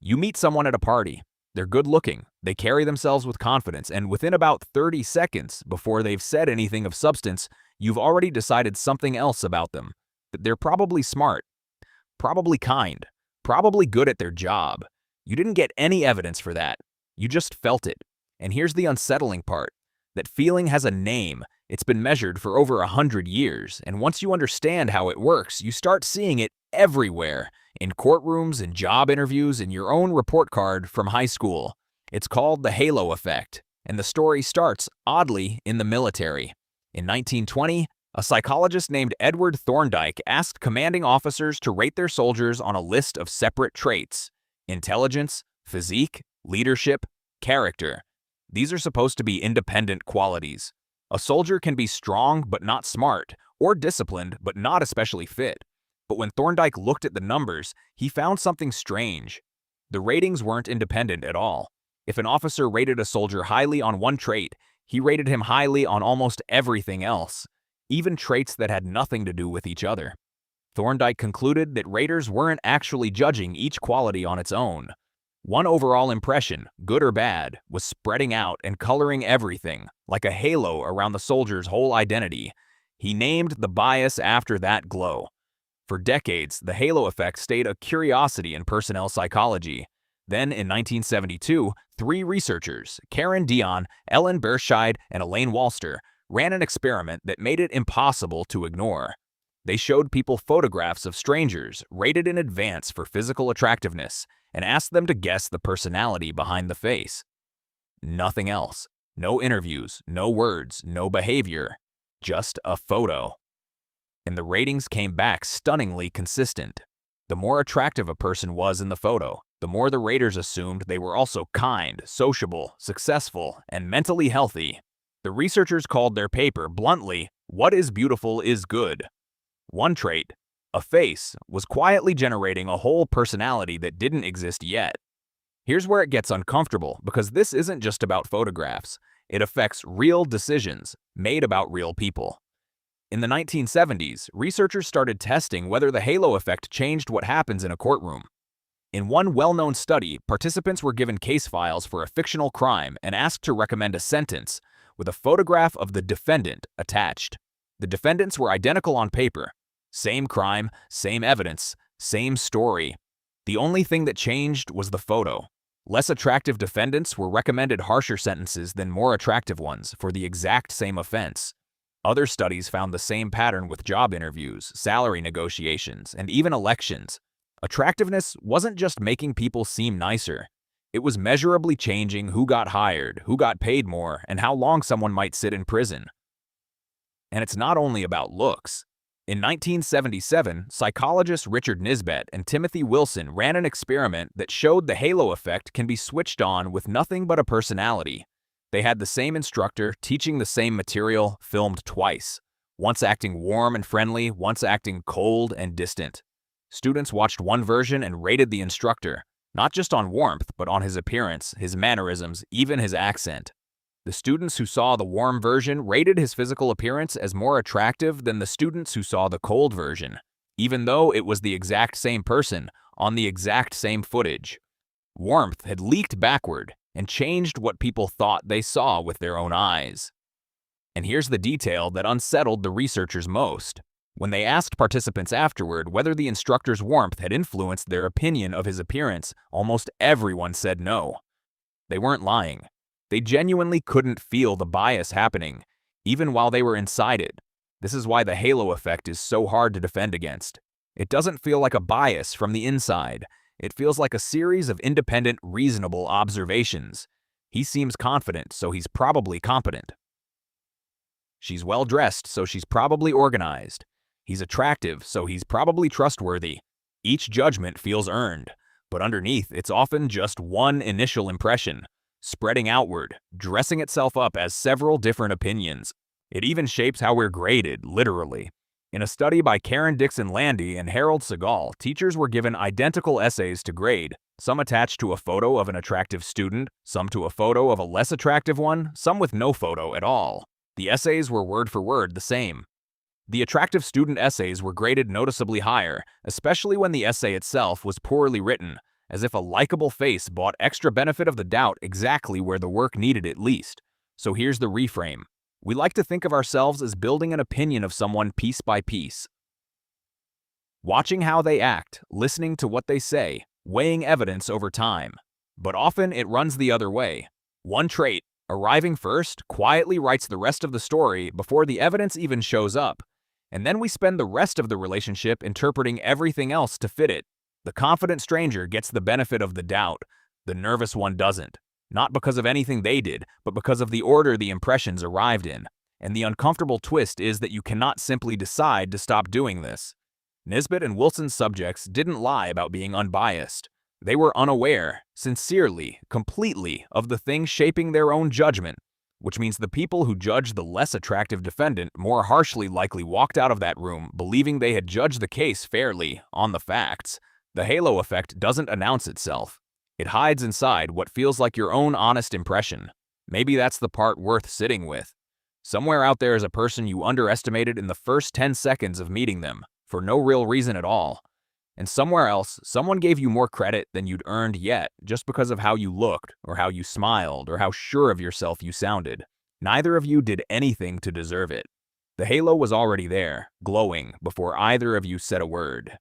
You meet someone at a party. They're good-looking, they carry themselves with confidence, and within about 30 seconds, before they've said anything of substance, you've already decided something else about them. That they're probably smart, probably kind, probably good at their job. You didn't get any evidence for that. You just felt it. And here's the unsettling part. That feeling has a name. It's been measured for over 100 years, and once you understand how it works, you start seeing it everywhere. In courtrooms, in job interviews, in your own report card from high school. It's called the halo effect, and the story starts, oddly, in the military. In 1920, a psychologist named Edward Thorndike asked commanding officers to rate their soldiers on a list of separate traits: intelligence, physique, leadership, character. These are supposed to be independent qualities. A soldier can be strong but not smart, or disciplined but not especially fit. But when Thorndike looked at the numbers, he found something strange. The ratings weren't independent at all. If an officer rated a soldier highly on one trait, he rated him highly on almost everything else, even traits that had nothing to do with each other. Thorndike concluded that raters weren't actually judging each quality on its own. One overall impression, good or bad, was spreading out and coloring everything, like a halo around the soldier's whole identity. He named the bias after that glow. For decades, the halo effect stayed a curiosity in personnel psychology. Then, in 1972, 3 researchers, Karen Dion, Ellen Berscheid, and Elaine Walster, ran an experiment that made it impossible to ignore. They showed people photographs of strangers, rated in advance for physical attractiveness, and asked them to guess the personality behind the face. Nothing else. No interviews, no words, no behavior. Just a photo. And the ratings came back stunningly consistent. The more attractive a person was in the photo, the more the raters assumed they were also kind, sociable, successful, and mentally healthy. The researchers called their paper bluntly, "What is beautiful is good." One trait, a face, was quietly generating a whole personality that didn't exist yet. Here's where it gets uncomfortable, because this isn't just about photographs. It affects real decisions made about real people. In the 1970s, researchers started testing whether the halo effect changed what happens in a courtroom. In one well-known study, participants were given case files for a fictional crime and asked to recommend a sentence, with a photograph of the defendant attached. The defendants were identical on paper. Same crime, same evidence, same story. The only thing that changed was the photo. Less attractive defendants were recommended harsher sentences than more attractive ones for the exact same offense. Other studies found the same pattern with job interviews, salary negotiations, and even elections. Attractiveness wasn't just making people seem nicer. It was measurably changing who got hired, who got paid more, and how long someone might sit in prison. And it's not only about looks. In 1977, psychologists Richard Nisbett and Timothy Wilson ran an experiment that showed the halo effect can be switched on with nothing but a personality. They had the same instructor teaching the same material filmed twice, once acting warm and friendly, once acting cold and distant. Students watched one version and rated the instructor, not just on warmth, but on his appearance, his mannerisms, even his accent. The students who saw the warm version rated his physical appearance as more attractive than the students who saw the cold version, even though it was the exact same person on the exact same footage. Warmth had leaked backward and changed what people thought they saw with their own eyes. And here's the detail that unsettled the researchers most. When they asked participants afterward whether the instructor's warmth had influenced their opinion of his appearance, almost everyone said no. They weren't lying. They genuinely couldn't feel the bias happening, even while they were inside it. This is why the halo effect is so hard to defend against. It doesn't feel like a bias from the inside. It feels like a series of independent, reasonable observations. He seems confident, so he's probably competent. She's well-dressed, so she's probably organized. He's attractive, so he's probably trustworthy. Each judgment feels earned, but underneath it's often just one initial impression, spreading outward, dressing itself up as several different opinions. It even shapes how we're graded, literally. In a study by Karen Dixon Landy and Harold Segal, teachers were given identical essays to grade, some attached to a photo of an attractive student, some to a photo of a less attractive one, some with no photo at all. The essays were word for word the same. The attractive student essays were graded noticeably higher, especially when the essay itself was poorly written, as if a likable face bought extra benefit of the doubt exactly where the work needed it least. So here's the reframe. We like to think of ourselves as building an opinion of someone piece by piece. Watching how they act, listening to what they say, weighing evidence over time. But often it runs the other way. One trait, arriving first, quietly writes the rest of the story before the evidence even shows up. And then we spend the rest of the relationship interpreting everything else to fit it. The confident stranger gets the benefit of the doubt. The nervous one doesn't. Not because of anything they did, but because of the order the impressions arrived in. And the uncomfortable twist is that you cannot simply decide to stop doing this. Nisbett and Wilson's subjects didn't lie about being unbiased. They were unaware, sincerely, completely, of the things shaping their own judgment, which means the people who judged the less attractive defendant more harshly likely walked out of that room believing they had judged the case fairly, on the facts. The halo effect doesn't announce itself. It hides inside what feels like your own honest impression. Maybe that's the part worth sitting with. Somewhere out there is a person you underestimated in the first 10 seconds of meeting them, for no real reason at all. And somewhere else, someone gave you more credit than you'd earned yet, just because of how you looked, or how you smiled, or how sure of yourself you sounded. Neither of you did anything to deserve it. The halo was already there, glowing, before either of you said a word.